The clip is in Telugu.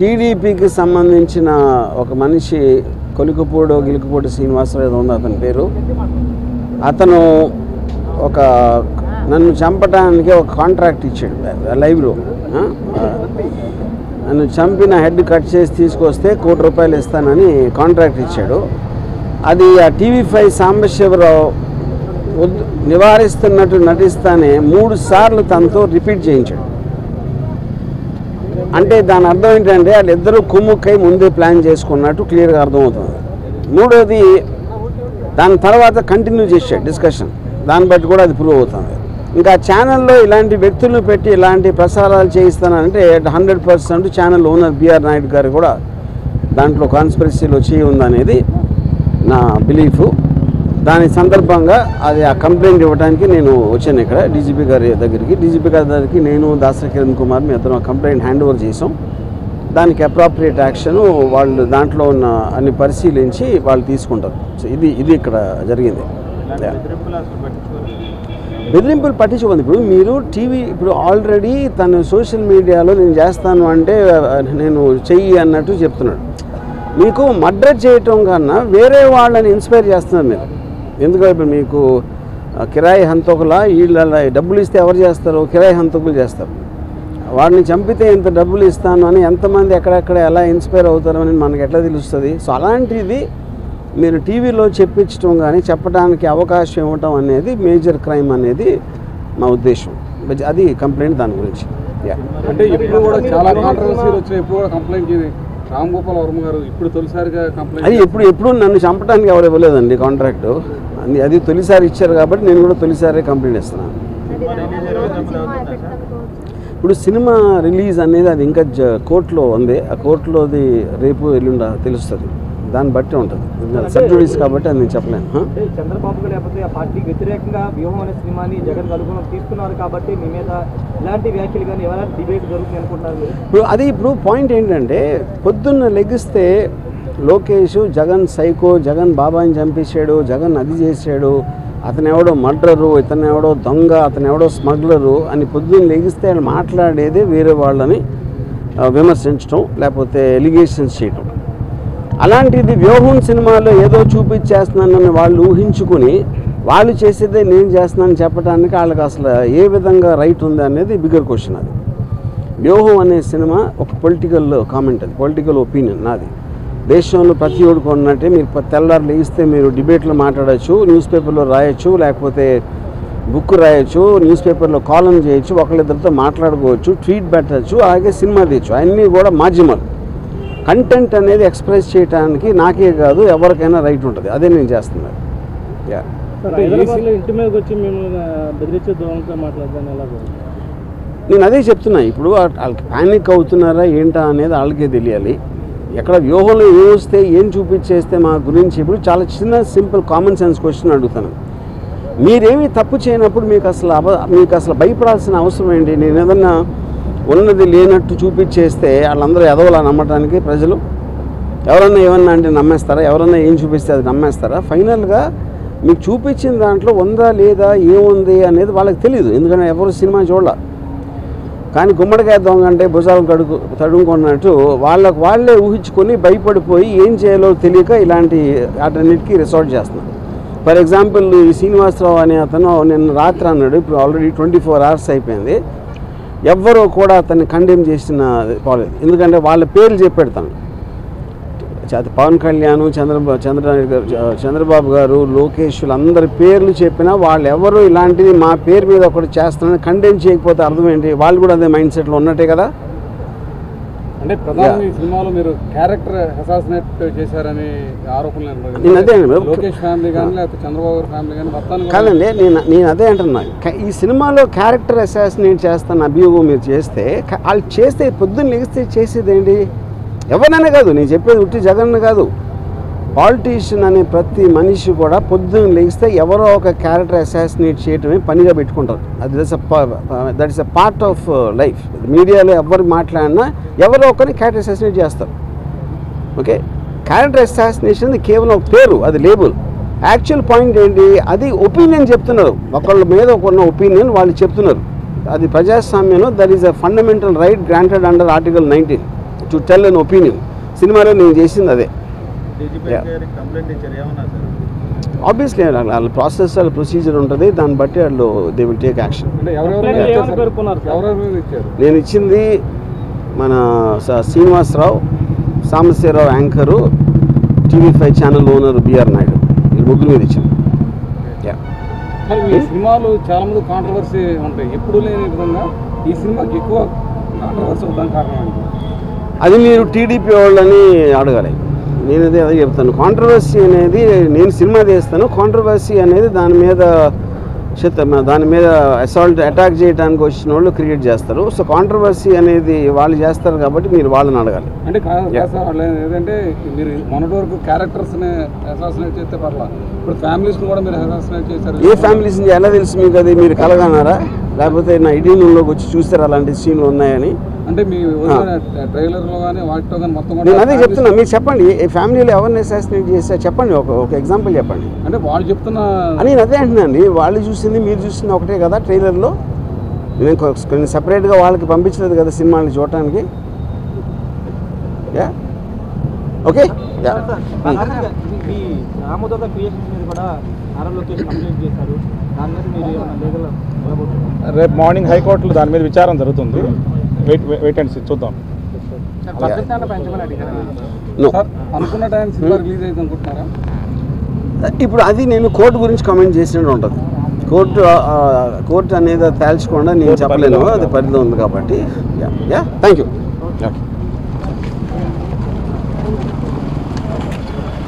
టీడీపీకి సంబంధించిన ఒక మనిషి గిలుకుపూడి శ్రీనివాసరావు ఏదో ఉంది అతని పేరు. అతను నన్ను చంపడానికి ఒక కాంట్రాక్ట్ ఇచ్చాడు లైవ్లో. నన్ను చంపిన హెడ్ కట్ చేసి తీసుకొస్తే ₹1 కోటి ఇస్తానని కాంట్రాక్ట్ ఇచ్చాడు. అది ఆ TV5 సాంబశివరావు నివారిస్తున్నట్టు నటిస్తానే 3 సార్లు తనతో రిపీట్ చేయించాడు. అంటే దాని అర్థం ఏంటంటే వాళ్ళిద్దరూ కుమ్ముక్కై ముందే ప్లాన్ చేసుకున్నట్టు క్లియర్గా అర్థమవుతుంది. మూడోది దాని తర్వాత కంటిన్యూ చేశాడు డిస్కషన్. దాన్ని బట్టి కూడా అది ప్రూవ్ అవుతుంది. ఇంకా ఛానల్లో ఇలాంటి వ్యక్తులను పెట్టి ఇలాంటి ప్రసారాలు చేయిస్తానంటే 100% ఛానల్ ఓనర్ బిఆర్ నాయుడు గారు కూడా దాంట్లో కాన్స్పిరసీలో చేయి ఉందనేది నా బిలీఫ్. దాని సందర్భంగా అది ఆ కంప్లైంట్ ఇవ్వడానికి నేను వచ్చాను ఇక్కడ డీజీపీ గారి దగ్గరికి. నేను దాసరి కిరణ్ కుమార్ మీ అతను కంప్లైంట్ హ్యాండ్ ఓవర్ చేసాం. దానికి అప్రాప్రియేట్ యాక్షన్ వాళ్ళు దాంట్లో ఉన్న అన్ని పరిశీలించి వాళ్ళు తీసుకుంటారు. సో ఇది ఇక్కడ జరిగింది. బెదిరింపులు పట్టించుకుంది. ఇప్పుడు మీరు ఇప్పుడు ఆల్రెడీ తను సోషల్ మీడియాలో నేను చేస్తాను అంటే నేను చెయ్యి అన్నట్టు చెప్తున్నాడు. మీకు మర్డర్ చేయటం కన్నా వేరే వాళ్ళని ఇన్స్పైర్ చేస్తున్నారు మీరు. ఎందుకంటే ఇప్పుడు మీకు కిరాయి హంతకుల వీళ్ళ డబ్బులు ఇస్తే ఎవరు చేస్తారు? కిరాయి హంతకులు చేస్తారు. వాడిని చంపితే ఇంత డబ్బులు ఇస్తాను అని ఎంతమంది ఎక్కడెక్కడ ఎలా ఇన్స్పైర్ అవుతారో అని మనకు ఎట్లా తెలుస్తుంది? సో అలాంటిది మీరు టీవీలో చెప్పించడం కానీ చెప్పడానికి అవకాశం ఇవ్వటం అనేది మేజర్ క్రైమ్ అనేది మా ఉద్దేశం. అది కంప్లైంట్ దాని గురించి. అంటే ఇప్పుడు కూడా చాలా కాంట్రవర్సీలు వచ్చాయి. ఇప్పుడు కూడా కంప్లైంట్ రామ్ గోపాల్ వర్మ గారు ఇప్పుడు తొలిసారిగా కంప్లైంట్ అది ఎప్పుడు నన్ను చంపడానికి ఎవరు ఇవ్వలేదండి కాంట్రాక్టు. అది తొలిసారి ఇచ్చారు కాబట్టి నేను కూడా తొలిసారి కంప్లైంట్ ఇస్తున్నాను. ఇప్పుడు సినిమా రిలీజ్ అనేది అది ఇంకా కోర్టులో ఉంది. ఆ కోర్టులోది రేపు ఎల్లుండ తెలుస్తుంది. దాన్ని బట్టి ఉంటుంది. సబ్జుడీస్ కాబట్టి అది నేను చెప్పలేను. చంద్రబాబు లేకపోతే ఆ పార్టీకి వ్యతిరేకంగా వ్యూహం అనే సినిమాని జగన్ అనుగుణం తీసుకున్నారు కాబట్టి మీ మీద ఇలాంటి వ్యాఖ్యలు కానీ ఎవరైనా డిబేట్ జరుగుతుంది అనుకుంటున్నారు. ఇప్పుడు పాయింట్ ఏంటంటే పొద్దున్న లెగిస్తే లోకేష్ జగన్ సైకో, జగన్ బాబాని చంపేశాడు, జగన్ అది చేశాడు, అతను ఎవడో మర్డరు, ఇతను ఎవడో దొంగ, అతను ఎవడో స్మగ్లరు అని పొద్దున్న లెగిస్తే వాళ్ళు మాట్లాడేదే వేరే వాళ్ళని విమర్శించడం లేకపోతే ఎలిగేషన్స్ చేయటం. అలాంటిది వ్యూహం సినిమాలో ఏదో చూపించేస్తున్నానని వాళ్ళు ఊహించుకుని వాళ్ళు చేసేదే నేను చేస్తున్నానని చెప్పడానికి వాళ్ళకి అసలు ఏ విధంగా రైట్ ఉంది అనేది బిగ్గర్ క్వశ్చన్. అది వ్యూహం అనే సినిమా ఒక పొలిటికల్ కామెంట్, అది పొలిటికల్ ఒపీనియన్ నాది. దేశంలో ప్రతి ఒక్కరు కొన్నట్టే మీరు తెల్లారు లేస్తే మీరు డిబేట్లో మాట్లాడచ్చు, న్యూస్ పేపర్లో రాయొచ్చు, లేకపోతే బుక్ రాయొచ్చు, న్యూస్ పేపర్లో కాలం చేయొచ్చు, ఒకళ్ళిద్దరితో మాట్లాడుకోవచ్చు, ట్వీట్ పెట్టచ్చు, అలాగే సినిమా తీయచ్చు. అన్నీ కూడా మాధ్యమాలు. కంటెంట్ అనేది ఎక్స్ప్రెస్ చేయడానికి నాకే కాదు ఎవరికైనా రైట్ ఉంటుంది. అదే నేను చేస్తున్నాను. నేను అదే చెప్తున్నా. ఇప్పుడు వాళ్ళకి ప్యానిక్ అవుతున్నారా ఏంటా అనేది వాళ్ళకే తెలియాలి. ఎక్కడ వ్యూహంలో వస్తే ఏం చూపించేస్తే మా గురించి ఇప్పుడు చాలా చిన్న సింపుల్ కామన్ సెన్స్ క్వశ్చన్ అడుగుతాను. మీరేమీ తప్పు చేయనప్పుడు మీకు అసలు భయపడాల్సిన అవసరం ఏంటి? నేను ఏదన్నా ఉన్నది లేనట్టు చూపించేస్తే వాళ్ళందరూ ఎదవలా నమ్మటానికి ప్రజలు ఎవరన్నా ఏమన్నా అంటే నమ్మేస్తారా? ఎవరన్నా ఏం చూపిస్తే అది నమ్మేస్తారా? ఫైనల్గా మీకు చూపించిన దాంట్లో ఉందా లేదా ఏముంది అనేది వాళ్ళకి తెలియదు. ఎందుకంటే ఎవరు సినిమా చూడాల. కానీ గుమ్మడికాయ దొంగ అంటే భుజాలు తడుముకున్నట్టు వాళ్ళే ఊహించుకొని భయపడిపోయి ఏం చేయాలో తెలియక ఇలాంటి వాటన్నిటికీ రిసార్ట్ చేస్తున్నారు. ఫర్ ఎగ్జాంపుల్ ఈ శ్రీనివాసరావు అనే అతను నిన్న రాత్రి అన్నాడు. ఇప్పుడు ఆల్రెడీ 24 hours అయిపోయింది. ఎవ్వరూ కూడా అతన్ని కండెమ్ చేసిన పోలేదు. ఎందుకంటే వాళ్ళ పేర్లు చెప్పెడతాను. పవన్ కళ్యాణ్, చంద్రబాబు గారు, లోకేష్ అందరి పేర్లు చెప్పినా వాళ్ళు ఎవరు ఇలాంటిది మా పేరు మీద ఒకటి చేస్తున్నారని కండెమ్ చేయకపోతే అర్థం ఏంటి? వాళ్ళు కూడా అదే మైండ్ సెట్లో ఉన్నట్టే కదా. అంటే ప్రధానంగా ఈ సినిమాలో మీరు క్యారెక్టర్ అసాసినేట్ చేశారని ఆరోపణలు. నేను అదే లోకేష్ ఫ్యామిలీ కానీ లేకపోతే చంద్రబాబు ఫ్యామిలీ కానీ మొత్తాన్ని కాదండి. నేను అదే అంటున్నా. ఈ సినిమాలో క్యారెక్టర్ అసాసినేట్ చేస్తాను అభియోగం మీరు చేస్తే వాళ్ళు చేస్తే పొద్దున్న లెగిస్తే చేసేది ఏంటి? ఎవరినైనా కాదు, నేను చెప్పేది ఉట్టి జగన్ కాదు, పాలిటీషియన్ అనే ప్రతి మనిషి కూడా పొద్దున్న లెగిస్తే ఎవరో ఒక క్యారెక్టర్ అసాసినేట్ చేయటమే పనిగా పెట్టుకుంటారు. అది that is a part of life. మీడియాలో ఎవరు మాట్లాడినా ఎవరో ఒకరిని క్యారెక్టర్ అసాసినేట్ చేస్తారు. ఓకే, క్యారెక్టర్ అసాసినేషన్ కేవలం ఒక పేరు, అది లేబుల్. యాక్చువల్ పాయింట్ ఏంటి? అది ఒపీనియన్ చెప్తున్నారు. ఒకళ్ళ మీద ఒకన్న ఒపీనియన్ వాళ్ళు చెప్తున్నారు. అది ప్రజాస్వామ్యంలో that is a fundamental right granted under article 19. To tell an opinion. సినిమాలో నేను చేసింది అదే. ఆబ్వియస్లీ వాళ్ళ ప్రాసెస్ వాళ్ళ ప్రొసీజర్ ఉంటుంది, దాన్ని బట్టి వాళ్ళు దే విల్ టేక్ యాక్షన్. అంటే ఎవరెవరు ఇచ్చారు? నేను ఇచ్చింది మన Srinivasarao, Sambasivarao anchor, TV5 channel owner B R Naidu, ఈ ముగ్గురు మీద ఇచ్చింది. మరి ఈ సినిమాలు చాలా మంది కాంట్రవర్సీ ఉంటాయి, ఎప్పుడు లేని విధంగా ఈ సినిమాకి ఎక్కువ కాంట్రవర్సీ అవుతానికి కారణం ఏంటి? అది మీరు టీడీపీ వాళ్ళని అడగాలి. నేను అదే చెప్తాను. కాంట్రవర్సీ అనేది నేను సినిమా తీస్తాను, కాంట్రవర్సీ అనేది దాని మీద అటాక్ చేయడానికి వచ్చిన వాళ్ళు క్రియేట్ చేస్తారు. సో కాంట్రవర్సీ అనేది వాళ్ళు చేస్తారు కాబట్టి మీరు వాళ్ళని అడగాలి. అంటే సార్ ఏదంటే మీరు మొన్నటి వరకు క్యారెక్టర్స్ని అసాసినేట్ చేస్తే పర్లేదు, ఇప్పుడు ఫ్యామిలీస్ని కూడా మీరు అసాసినేట్ చేశారు. ఏ ఫ్యామిలీస్ని ఎలా తెలుసు మీకు? అది మీరు కలగన్నారా, లేకపోతే నా ఐటీలోకి వచ్చి చూస్తారా అలాంటి సీన్లు ఉన్నాయని? అంటే మీ ట్రైలర్లో కానీ వాటితో కానీ మొత్తం నేను అదే చెప్తున్నా, మీరు చెప్పండి ఏ ఫ్యామిలీలో ఎవరిని అసాసినేట్ చేశారు చెప్పండి, ఒక ఎగ్జాంపుల్ చెప్పండి. అంటే వాళ్ళు చెప్తున్న నేను అదే అంటున్నాండి, వాళ్ళు చూసింది మీరు చూసింది ఒకటే కదా ట్రైలర్లో. నేను కొన్ని సపరేట్గా వాళ్ళకి పంపించలేదు కదా సినిమాని చూడటానికి. ఓకే. రేపు మార్నింగ్ హైకోర్టులో దాని మీద విచారం జరుగుతుంది. వెయిట్ అండ్ సీ, చూద్దాం. అనుకున్న టైం సినిమా రిలీజ్ అయితే అనుకుంటున్నారా? ఇప్పుడు అది నేను కోర్టు గురించి కామెంట్ చేసినట్టు ఉంటుంది. కోర్టు అనేది తేల్చకుండా నేను చెప్పలేను, అది పరిధిలో ఉంది కాబట్టి. Thank you.